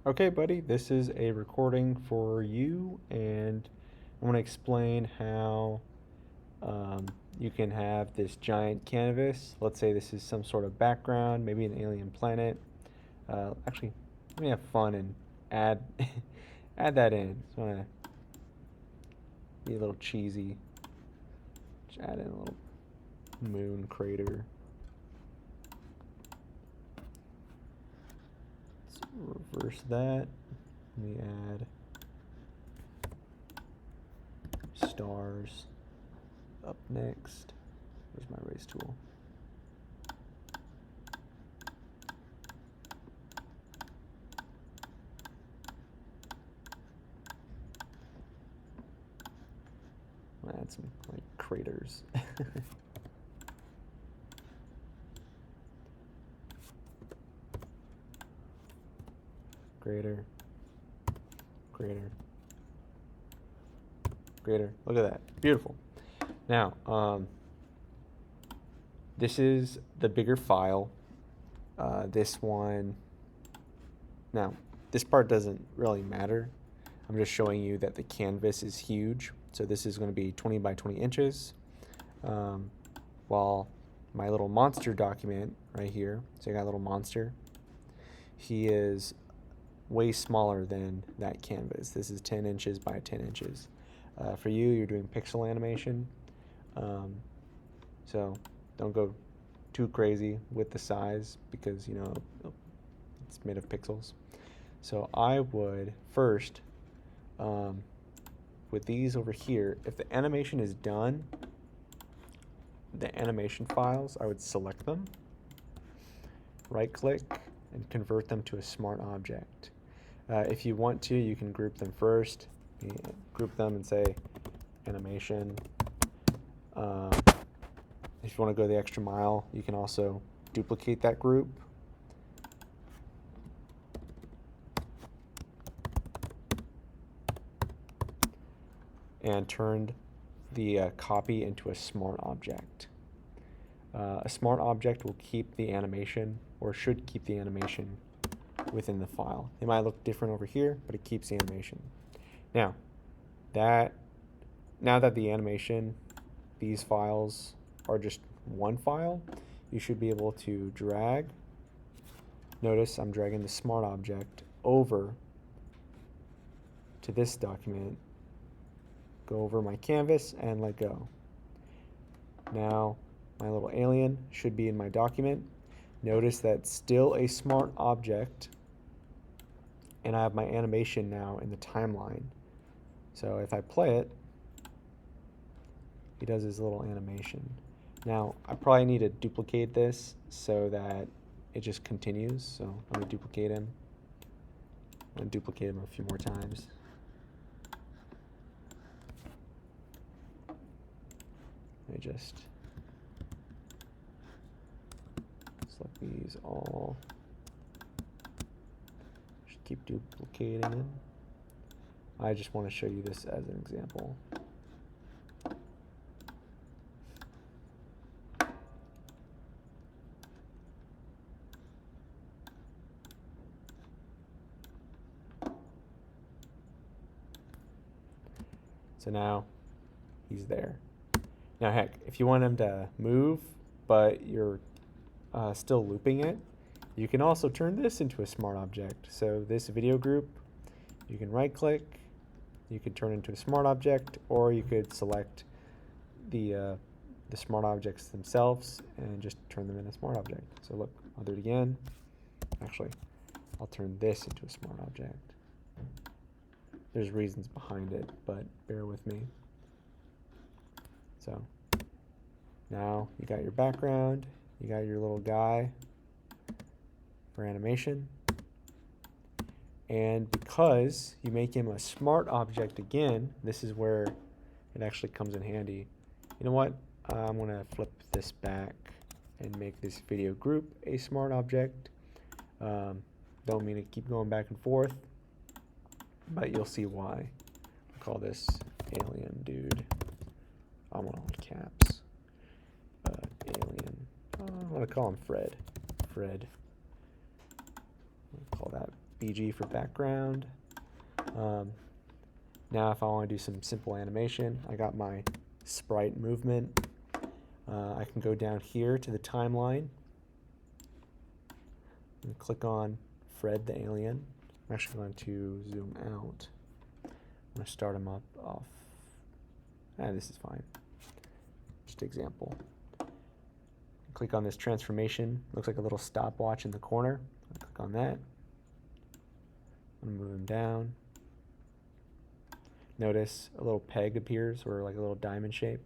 Okay, buddy, this is a recording for you, and I'm going to explain how you can have this giant canvas. Let's say this is some sort of background, maybe an alien planet. Actually, let me have fun and add add that in. Just want to be a little cheesy. Just add in a little moon crater. Let's reverse that. Let me add stars up next. Where's my erase tool? I'll add some like craters. Greater, greater, greater. Look at that. Beautiful. Now, this is the bigger file. This one, now, this part doesn't really matter. I'm just showing you that the canvas is huge. So this is going to be 20 by 20 inches. While my little monster document right here, so I got a little monster, he is way smaller than that canvas. This is 10 inches by 10 inches. For you, you're doing pixel animation. So don't go too crazy with the size because, you know, it's made of pixels. So I would first, with these over here, if the animation is done, the animation files, I would select them, right click, and convert them to a smart object. If you want to, you can group them first. Group them and say animation. If you want to go the extra mile, you can also duplicate that group. And turn the copy into a smart object. A smart object will keep the animation, or should keep the animation, within the file. It might look different over here, but it keeps the animation. Now that the animation, these files are just one file, you should be able to drag. Notice I'm dragging the smart object over to this document, go over my canvas and let go. Now my little alien should be in my document. Notice that's still a smart object, and I have my animation now in the timeline. So if I play it, he does his little animation. Now I probably need to duplicate this so that it just continues. So I'm going to duplicate him. I'm going to duplicate him a few more times. Let me just select these all. Just keep duplicating them. I just want to show you this as an example. So now he's there. Now heck, if you want him to move, but you're still looping it, you can also turn this into a smart object. So this video group, you can right click, you could turn into a smart object, or you could select the smart objects themselves and just turn them into a smart object. So look, I'll do it again. Actually, I'll turn this into a smart object. There's reasons behind it, but bear with me. So now you got your background, you got your little guy for animation. And because you make him a smart object again, this is where it actually comes in handy. You know what? I'm going to flip this back and make this video group a smart object. Don't mean to keep going back and forth, but you'll see why. I'll call this alien dude. I want all caps. Alien. I'm going to call him Fred. Fred. I'll call that BG for background. Now if I want to do some simple animation, I got my sprite movement. I can go down here to the timeline and click on Fred the alien. I'm actually going to zoom out. I'm going to start him up off. This is fine. Just example. Click on this transformation. Looks like a little stopwatch in the corner. Click on that. I'm going to move him down. Notice a little peg appears, or like a little diamond shape.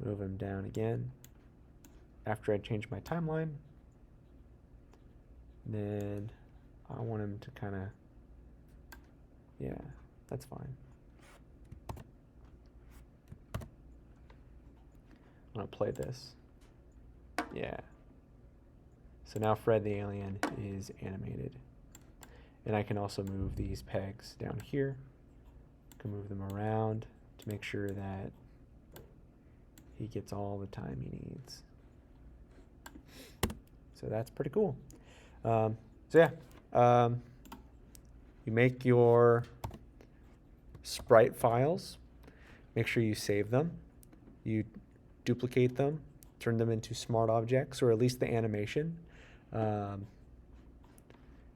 Move him down again after I change my timeline. Then I want him to kind of, yeah, that's fine. I'm gonna play this. Yeah. So now Fred the alien is animated. And I can also move these pegs down here. I can move them around to make sure that he gets all the time he needs. So that's pretty cool. So yeah, you make your sprite files. Make sure you save them. You duplicate them, turn them into smart objects, or at least the animation.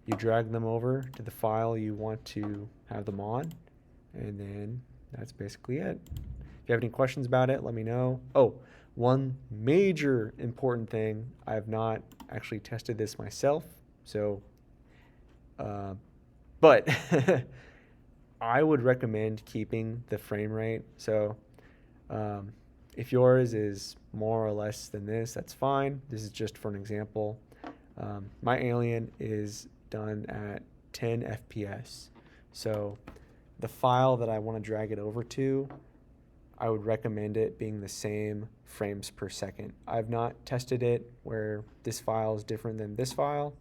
You drag them over to the file you want to have them on, and then that's basically it. If you have any questions about it, let me know. Oh, one major important thing, I have not actually tested this myself, so, but I would recommend keeping the frame rate. So if yours is more or less than this, that's fine. This is just for an example. My alien is done at 10 FPS. So the file that I want to drag it over to, I would recommend it being the same frames per second. I've not tested it where this file is different than this file.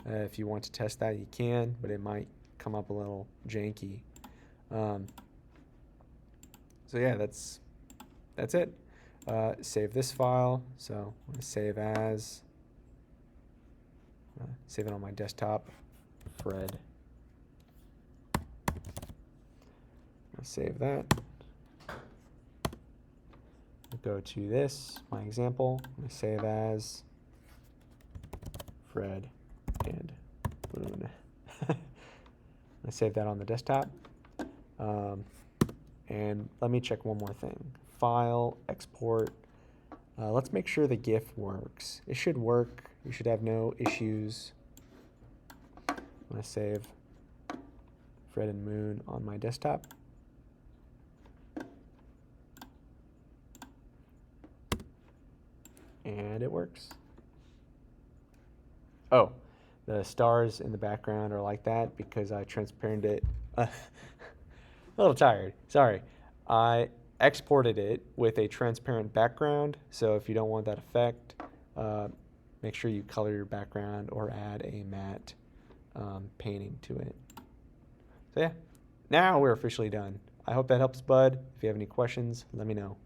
If you want to test that, you can, but it might come up a little janky. So yeah, that's it. Save this file. So I'm going to save as, save it on my desktop, Fred. I'll save that. Go to this, my example. I'm going to save as Fred and Boone. I save that on the desktop. And let me check one more thing. File, export. Let's make sure the GIF works. It should work. You should have no issues. I'm going to save Fred and Moon on my desktop. And it works. Oh, the stars in the background are like that because I transparented it. A little tired, sorry. I exported it with a transparent background, so if you don't want that effect, make sure you color your background or add a matte painting to it. So yeah, now we're officially done. I hope that helps, bud. If you have any questions, let me know.